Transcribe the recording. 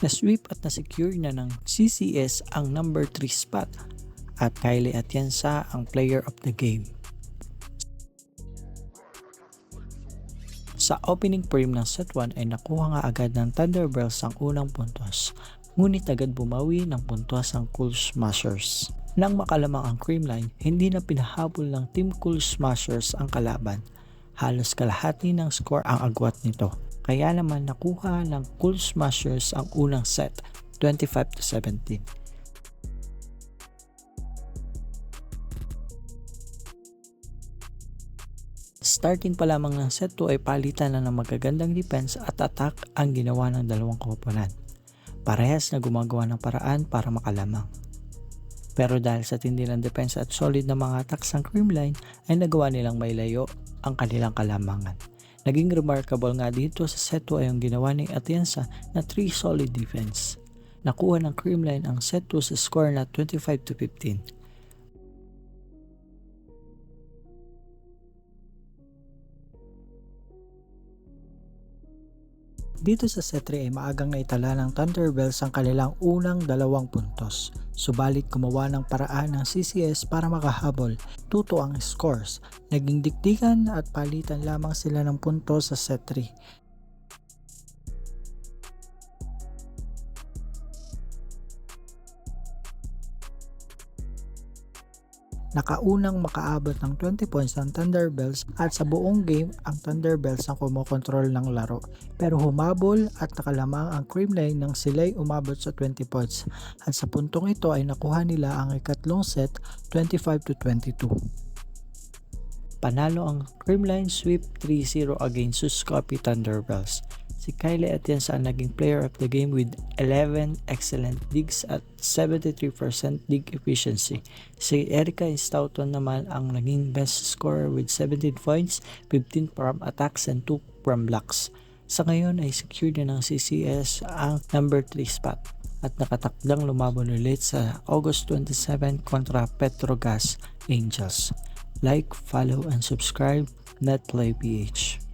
Na-sweep at na-secure na ng CCS ang number 3 spot at Kylie Atienza ang player of the game. Sa opening frame ng set 1 ay nakuha nga agad ng Thunderbells ang unang puntos, ngunit agad bumawi ng puntos ang Cool Smashers. Nang makalamang ang Creamline, hindi na pinahabol ng Team Cool Smashers ang kalaban. Halos kalahati ng score ang agwat nito, kaya naman nakuha ng Cool Smashers ang unang set, 25-17. Starting pa lamang ng set 2 ay palitan na ng magagandang defense at attack ang ginawa ng dalawang koponan. Parehas na gumagawa ng paraan para makalamang. Pero dahil sa tindi ng defense at solid na mga attacks ng Creamline ay nagawa nilang mailayo ang kanilang kalamangan. Naging remarkable nga dito sa set 2 ay ang ginawa ni Atienza na 3 solid defense. Nakuha ng Creamline ang set 2 sa score na 25-15. Dito sa set 3 ay maagang naitala ng Thunderbells ang kanilang unang 2 puntos. Subalit gumawa ng paraan ng CCS para makahabol. 2-2 ang scores. Naging dikdikan at palitan lamang sila ng puntos sa set 3. Nakaunang makaabot ng 20 points ang Thunderbells at sa buong game ang Thunderbells ang kumokontrol ng laro. Pero humabol at nakalamang ang Creamline nang sila'y umabot sa 20 points at sa puntong ito ay nakuha nila ang ikatlong set 25-22. Panalo ang Creamline sweep 3-0 against Suscoppy Thunderbells. Si Kylie Atienza ang naging player of the game with 11 excellent digs at 73% dig efficiency. Si Erica Stoughton naman ang naging best scorer with 17 points, 15 from attacks and 2 from blocks. Sa ngayon ay secured na ng CCS ang number 3 spot at nakatakdang lumabon ulit sa August 27 kontra Petrogas Angels. Like, follow, and subscribe, NetPlayPH.